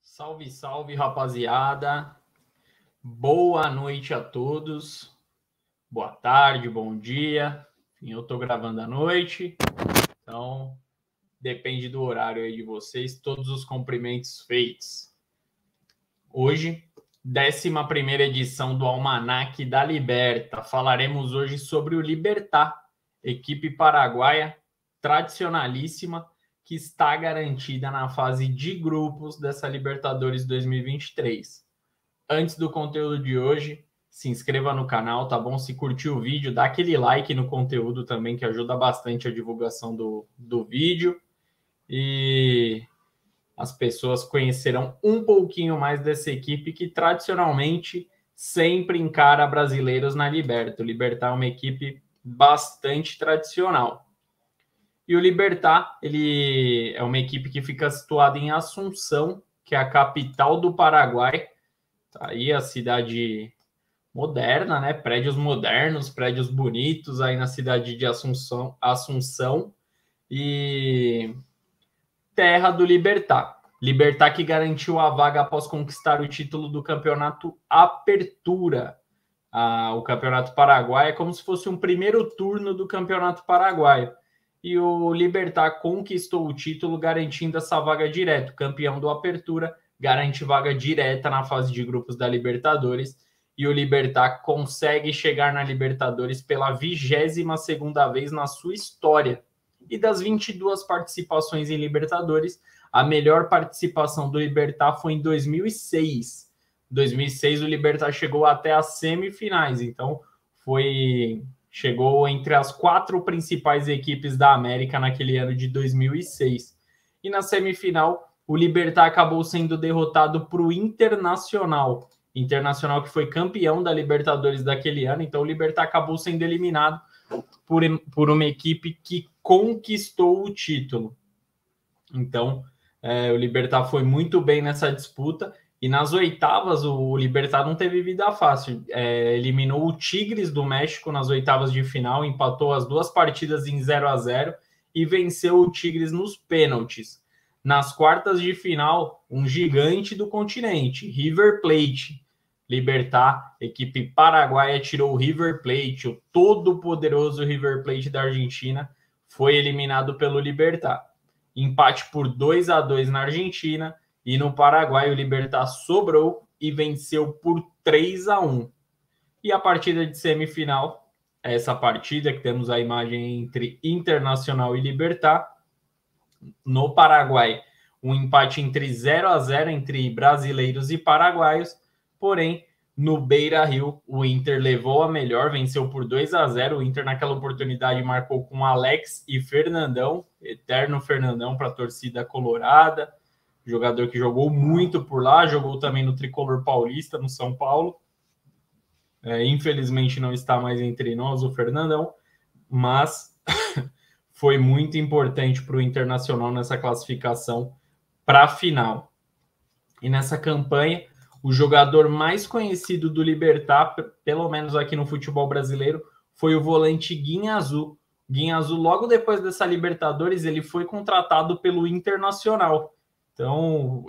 Salve, salve, rapaziada. Boa noite a todos. Boa tarde, bom dia. Enfim, eu tô gravando à noite, então depende do horário aí de vocês. Todos os cumprimentos feitos. Hoje, 11ª edição do Almanac da Liberta. Falaremos hoje sobre o Libertad, equipe paraguaia tradicionalíssima, que está garantida na fase de grupos dessa Libertadores 2023. Antes do conteúdo de hoje, se inscreva no canal, tá bom? Se curtiu o vídeo, dá aquele like no conteúdo também, que ajuda bastante a divulgação do vídeo. E as pessoas conhecerão um pouquinho mais dessa equipe que tradicionalmente sempre encara brasileiros na Liberta. O Libertad é uma equipe bastante tradicional. E o Libertad, ele é uma equipe que fica situada em Assunção, que é a capital do Paraguai. Tá aí a cidade moderna, né? Prédios modernos, prédios bonitos aí na cidade de Assunção e terra do Libertad. Libertad que garantiu a vaga após conquistar o título do campeonato Apertura. O campeonato paraguaio é como se fosse um primeiro turno do campeonato paraguaio. E o Libertad conquistou o título garantindo essa vaga direto. Campeão do Apertura garante vaga direta na fase de grupos da Libertadores. E o Libertad consegue chegar na Libertadores pela 22ª vez na sua história. E das 22 participações em Libertadores, a melhor participação do Libertad foi em 2006. Em 2006 o Libertad chegou até as semifinais. Então chegou entre as 4 principais equipes da América naquele ano de 2006. E na semifinal, o Libertad acabou sendo derrotado para o Internacional. Internacional que foi campeão da Libertadores daquele ano. Então o Libertad acabou sendo eliminado por uma equipe que conquistou o título. Então o Libertad foi muito bem nessa disputa. E nas oitavas, o Libertad não teve vida fácil. Eliminou o Tigres do México nas oitavas de final, empatou as 2 partidas em 0-0 e venceu o Tigres nos pênaltis. Nas quartas de final, um gigante do continente, River Plate. Libertad, equipe paraguaia, tirou o River Plate, o todo-poderoso River Plate da Argentina, foi eliminado pelo Libertad. Empate por 2-2 na Argentina. E no Paraguai, o Libertad sobrou e venceu por 3-1. E a partida de semifinal, essa partida que temos a imagem entre Internacional e Libertad. No Paraguai, um empate entre 0-0 entre brasileiros e paraguaios. Porém, no Beira-Rio, o Inter levou a melhor, venceu por 2-0. O Inter, naquela oportunidade, marcou com Alex e Fernandão, eterno Fernandão para a torcida colorada. Jogador que jogou muito por lá, jogou também no Tricolor Paulista, no São Paulo. Infelizmente não está mais entre nós o Fernandão, mas foi muito importante para o Internacional nessa classificação para a final. E nessa campanha, o jogador mais conhecido do Libertad, pelo menos aqui no futebol brasileiro, foi o volante Guinazú. Guinazú, logo depois dessa Libertadores, ele foi contratado pelo Internacional. Então,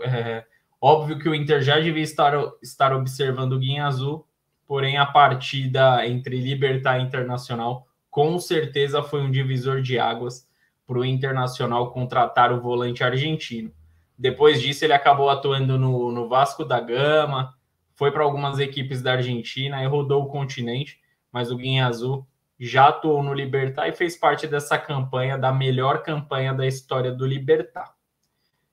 óbvio que o Inter já devia estar observando o Guinazú, porém a partida entre Libertad e Internacional com certeza foi um divisor de águas para o Internacional contratar o volante argentino. Depois disso, ele acabou atuando no Vasco da Gama, foi para algumas equipes da Argentina e rodou o continente, mas o Guinazú já atuou no Libertad e fez parte dessa campanha, da melhor campanha da história do Libertad.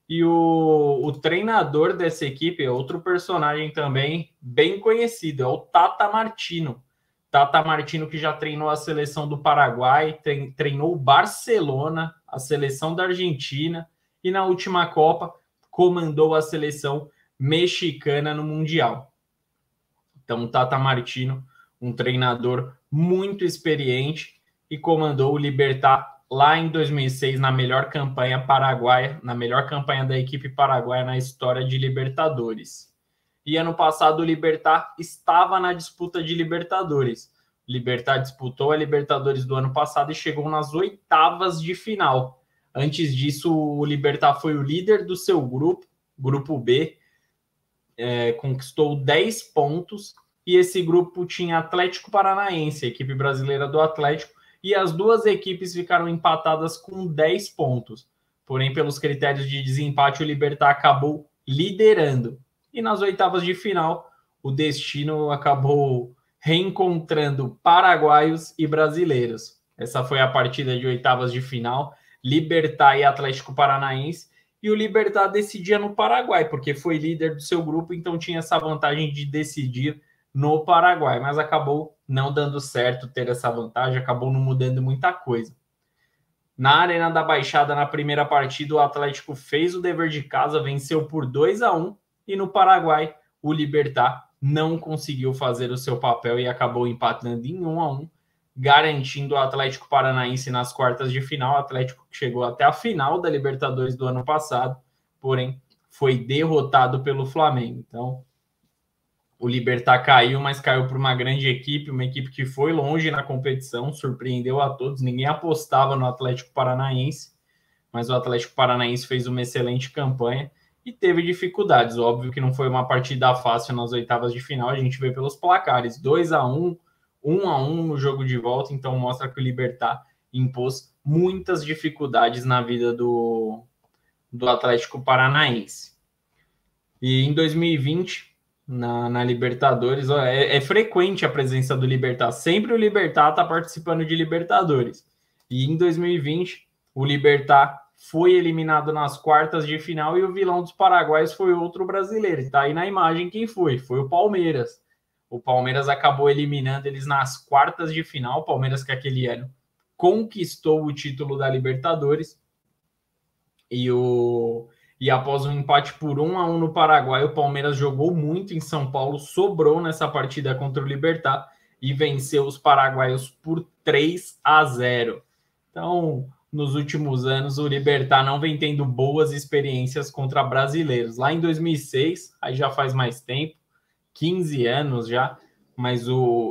E o treinador dessa equipe é outro personagem também bem conhecido, é o Tata Martino. Tata Martino, que já treinou a seleção do Paraguai, treinou o Barcelona, a seleção da Argentina, e na última Copa comandou a seleção mexicana no Mundial. Então, Tata Martino, um treinador muito experiente, e comandou o Libertad lá em 2006, na melhor campanha paraguaia, na melhor campanha da equipe paraguaia na história de Libertadores. E ano passado o Libertad estava na disputa de Libertadores, Libertad disputou a Libertadores do ano passado e chegou nas oitavas de final. Antes disso, o Libertad foi o líder do seu grupo B, conquistou 10 pontos, e esse grupo tinha Atlético Paranaense, a equipe brasileira do Atlético, e as duas equipes ficaram empatadas com 10 pontos. Porém, pelos critérios de desempate, o Libertad acabou liderando. E nas oitavas de final, o destino acabou reencontrando paraguaios e brasileiros. Essa foi a partida de oitavas de final, Libertad e Atlético Paranaense, e o Libertad decidia no Paraguai, porque foi líder do seu grupo, então tinha essa vantagem de decidir no Paraguai, mas acabou não dando certo ter essa vantagem, acabou não mudando muita coisa. Na Arena da Baixada, na primeira partida, o Atlético fez o dever de casa, venceu por 2-1, e no Paraguai, o Libertad não conseguiu fazer o seu papel e acabou empatando em 1-1, garantindo o Atlético Paranaense nas quartas de final. O Atlético chegou até a final da Libertadores do ano passado, porém foi derrotado pelo Flamengo. Então, o Libertad caiu, mas caiu para uma grande equipe, uma equipe que foi longe na competição, surpreendeu a todos. Ninguém apostava no Atlético Paranaense, mas o Atlético Paranaense fez uma excelente campanha e teve dificuldades. Óbvio que não foi uma partida fácil nas oitavas de final, a gente vê pelos placares, 2-1, 1-1 no jogo de volta, então mostra que o Libertad impôs muitas dificuldades na vida do Atlético Paranaense. E em 2020, na Libertadores, é frequente a presença do Libertad, sempre o Libertad está participando de Libertadores. E em 2020, o Libertad foi eliminado nas quartas de final e o vilão dos paraguaios foi outro brasileiro. Está aí na imagem quem foi o Palmeiras. O Palmeiras acabou eliminando eles nas quartas de final. O Palmeiras, que aquele ano conquistou o título da Libertadores. E após um empate por 1-1 no Paraguai, o Palmeiras jogou muito em São Paulo, sobrou nessa partida contra o Libertad e venceu os paraguaios por 3-0. Então, nos últimos anos, o Libertad não vem tendo boas experiências contra brasileiros. Lá em 2006, aí já faz mais tempo, 15 anos já, mas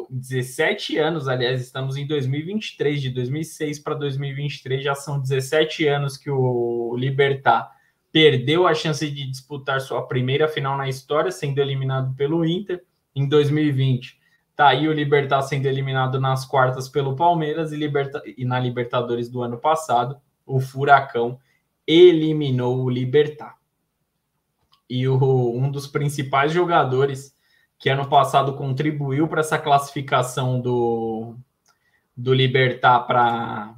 17 anos, aliás, estamos em 2023, de 2006 para 2023, já são 17 anos que o Libertad perdeu a chance de disputar sua primeira final na história, sendo eliminado pelo Inter. Em 2020, tá aí o Libertad sendo eliminado nas quartas pelo Palmeiras, e na Libertadores do ano passado, o Furacão eliminou o Libertad. E um dos principais jogadores que ano passado contribuiu para essa classificação do Libertad para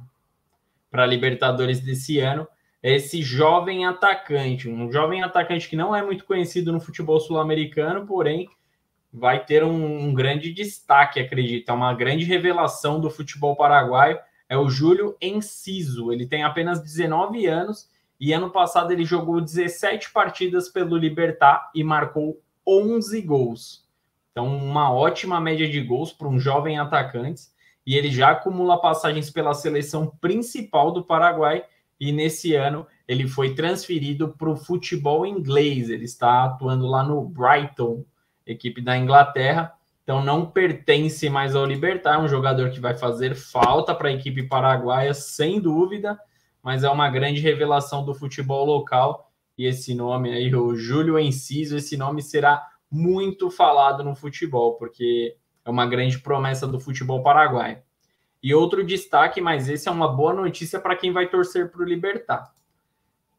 a Libertadores desse ano é esse jovem atacante, um jovem atacante que não é muito conhecido no futebol sul-americano, porém vai ter um grande destaque, acredito, é uma grande revelação do futebol paraguaio, é o Júlio Enciso. Ele tem apenas 19 anos e ano passado ele jogou 17 partidas pelo Libertad e marcou 11 gols. Então, uma ótima média de gols para um jovem atacante, e ele já acumula passagens pela seleção principal do Paraguai, e nesse ano ele foi transferido para o futebol inglês. Ele está atuando lá no Brighton, equipe da Inglaterra, então não pertence mais ao Libertad. É um jogador que vai fazer falta para a equipe paraguaia, sem dúvida, mas é uma grande revelação do futebol local, e esse nome aí, o Júlio Enciso, esse nome será muito falado no futebol, porque é uma grande promessa do futebol paraguaio. E outro destaque, mas esse é uma boa notícia para quem vai torcer para o Libertad.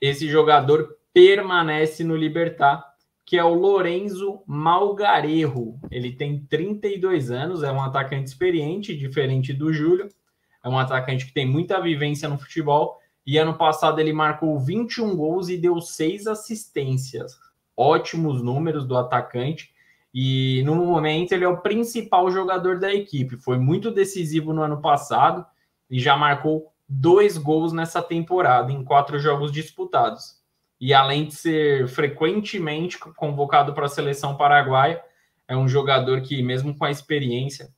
Esse jogador permanece no Libertad, que é o Lorenzo Malgarejo. Ele tem 32 anos, é um atacante experiente, diferente do Júlio. É um atacante que tem muita vivência no futebol, e ano passado ele marcou 21 gols e deu 6 assistências. Ótimos números do atacante, e no momento ele é o principal jogador da equipe. Foi muito decisivo no ano passado e já marcou 2 gols nessa temporada em 4 jogos disputados. E além de ser frequentemente convocado para a seleção paraguaia, é um jogador que, mesmo com a experiência,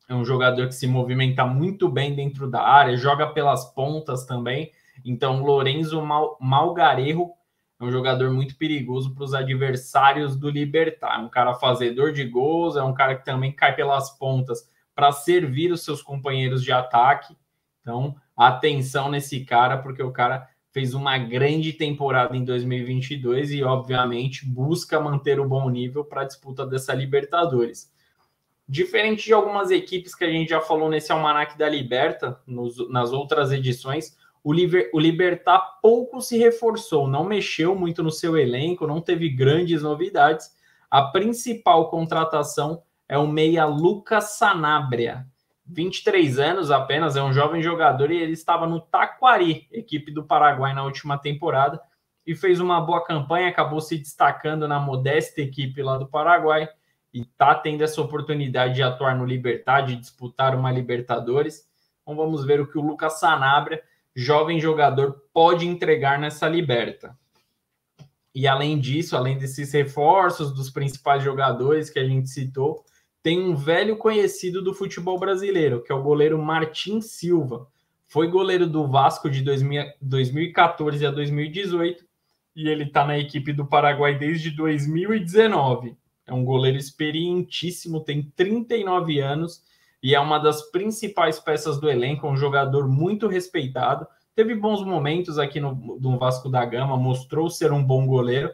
é um jogador que se movimenta muito bem dentro da área, joga pelas pontas também. Então, Lorenzo Malgarejo é um jogador muito perigoso para os adversários do Libertad. É um cara fazedor de gols, é um cara que também cai pelas pontas para servir os seus companheiros de ataque. Então, atenção nesse cara, porque o cara fez uma grande temporada em 2022 e, obviamente, busca manter o bom nível para a disputa dessa Libertadores. Diferente de algumas equipes que a gente já falou nesse Almanac da Liberta, nas outras edições, o Libertad pouco se reforçou, não mexeu muito no seu elenco, não teve grandes novidades. A principal contratação é o meia Lucas Sanabria, 23 anos apenas, é um jovem jogador e ele estava no Taquari, equipe do Paraguai na última temporada, e fez uma boa campanha, acabou se destacando na modesta equipe lá do Paraguai e está tendo essa oportunidade de atuar no Libertad, de disputar uma Libertadores. Então vamos ver o que o Lucas Sanabria, jovem jogador, pode entregar nessa Liberta. E além disso, além desses reforços dos principais jogadores que a gente citou, tem um velho conhecido do futebol brasileiro, que é o goleiro Martin Silva. Foi goleiro do Vasco de 2014 a 2018 e ele está na equipe do Paraguai desde 2019. É um goleiro experientíssimo, tem 39 anos e é uma das principais peças do elenco, um jogador muito respeitado. Teve bons momentos aqui no Vasco da Gama, mostrou ser um bom goleiro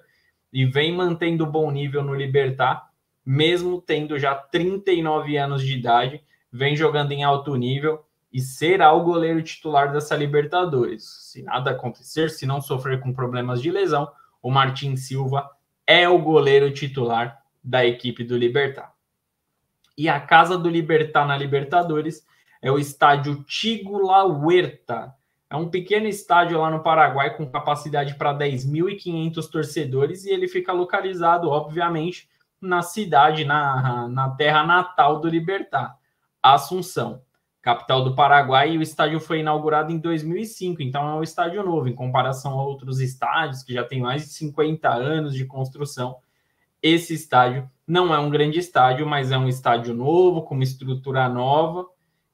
e vem mantendo bom nível no Libertad, mesmo tendo já 39 anos de idade, vem jogando em alto nível e será o goleiro titular dessa Libertadores. Se nada acontecer, se não sofrer com problemas de lesão, o Martin Silva é o goleiro titular da equipe do Libertad. E a casa do Libertad na Libertadores é o estádio Tigo La Huerta. É um pequeno estádio lá no Paraguai com capacidade para 10.500 torcedores e ele fica localizado, obviamente, na cidade, na terra natal do Libertad, Assunção, capital do Paraguai, e o estádio foi inaugurado em 2005, então é um estádio novo, em comparação a outros estádios que já têm mais de 50 anos de construção. Esse estádio não é um grande estádio, mas é um estádio novo, com uma estrutura nova,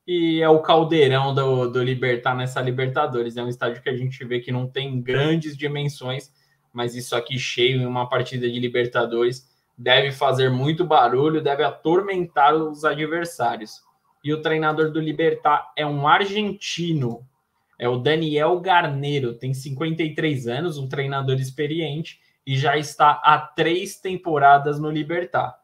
e é o caldeirão do Libertad nessa Libertadores. É um estádio que a gente vê que não tem grandes dimensões, mas isso aqui cheio em uma partida de Libertadores deve fazer muito barulho, deve atormentar os adversários. E o treinador do Libertad é um argentino, é o Daniel Garneiro, tem 53 anos, um treinador experiente, e já está há 3 temporadas no Libertad.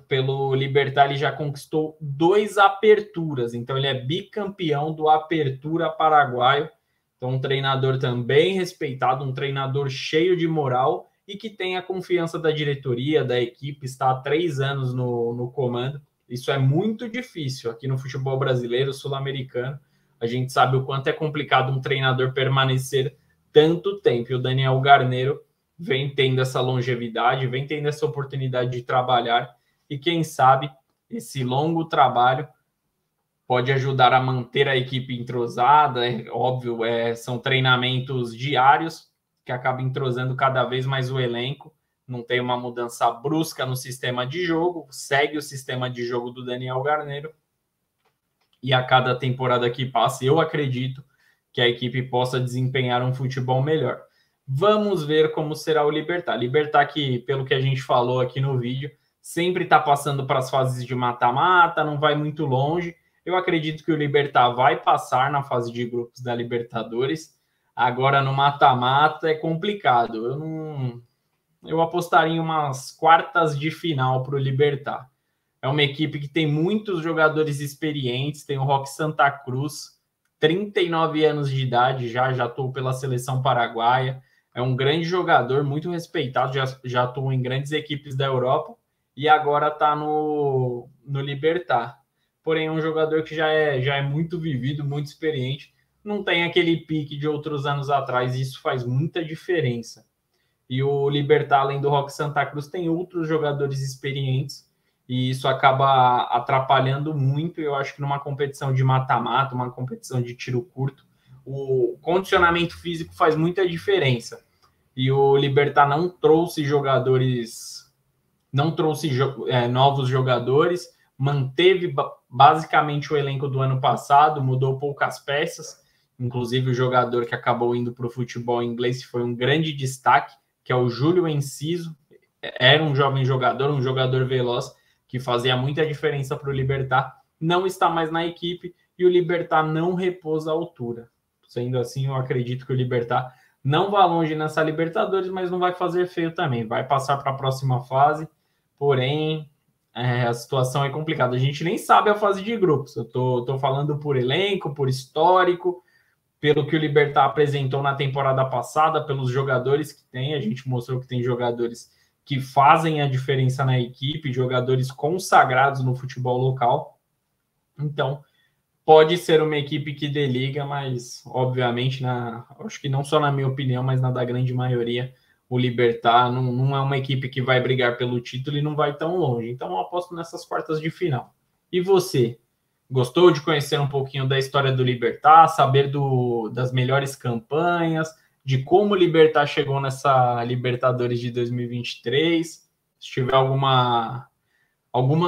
Pelo Libertad, ele já conquistou 2 aperturas, então ele é bicampeão do Apertura Paraguaio. Então, um treinador também respeitado, um treinador cheio de moral e que tem a confiança da diretoria, da equipe, está há 3 anos no comando. Isso é muito difícil aqui no futebol brasileiro, sul-americano. A gente sabe o quanto é complicado um treinador permanecer tanto tempo. E o Daniel Garneiro vem tendo essa longevidade, vem tendo essa oportunidade de trabalhar e quem sabe esse longo trabalho pode ajudar a manter a equipe entrosada. Óbvio, são treinamentos diários que acaba entrosando cada vez mais o elenco, não tem uma mudança brusca no sistema de jogo, segue o sistema de jogo do Daniel Garneiro, e a cada temporada que passa, eu acredito que a equipe possa desempenhar um futebol melhor. Vamos ver como será o Libertad. Libertad que, pelo que a gente falou aqui no vídeo, sempre está passando para as fases de mata-mata, não vai muito longe. Eu acredito que o Libertad vai passar na fase de grupos da Libertadores. Agora, no mata-mata, é complicado. Eu apostaria em umas quartas de final para o Libertad. É uma equipe que tem muitos jogadores experientes, tem o Roque Santa Cruz, 39 anos de idade, já atuou pela seleção paraguaia. É um grande jogador, muito respeitado, já atuou em grandes equipes da Europa e agora está no Libertad. Porém, é um jogador que já é muito vivido, muito experiente, não tem aquele pique de outros anos atrás, e isso faz muita diferença. E o Libertad, além do Roque Santa Cruz, tem outros jogadores experientes, e isso acaba atrapalhando muito. Eu acho que numa competição de mata-mata, uma competição de tiro curto, o condicionamento físico faz muita diferença. E o Libertad não trouxe novos jogadores, manteve basicamente o elenco do ano passado, mudou poucas peças, inclusive o jogador que acabou indo para o futebol inglês foi um grande destaque, que é o Júlio Enciso. Era um jovem jogador, um jogador veloz, que fazia muita diferença para o Libertad, não está mais na equipe e o Libertad não repôs a altura. Sendo assim, eu acredito que o Libertad não vai longe nessa Libertadores, mas não vai fazer feio também. Vai passar para a próxima fase, porém, a situação é complicada. A gente nem sabe a fase de grupos. Eu tô falando por elenco, por histórico, pelo que o Libertad apresentou na temporada passada, pelos jogadores que tem. A gente mostrou que tem jogadores que fazem a diferença na equipe, jogadores consagrados no futebol local. Então, pode ser uma equipe que dê liga, mas, obviamente, acho que não só na minha opinião, mas na da grande maioria, o Libertad não é uma equipe que vai brigar pelo título e não vai tão longe. Então, eu aposto nessas quartas de final. E você? Gostou de conhecer um pouquinho da história do Libertad, saber das melhores campanhas, de como o Libertad chegou nessa Libertadores de 2023? Se tiver alguma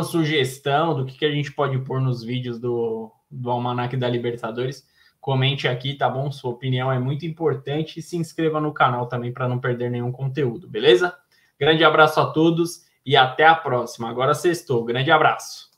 sugestão do que a gente pode pôr nos vídeos do Almanac da Libertadores, comente aqui, tá bom? Sua opinião é muito importante e se inscreva no canal também para não perder nenhum conteúdo, beleza? Grande abraço a todos e até a próxima. Agora sextou. Grande abraço.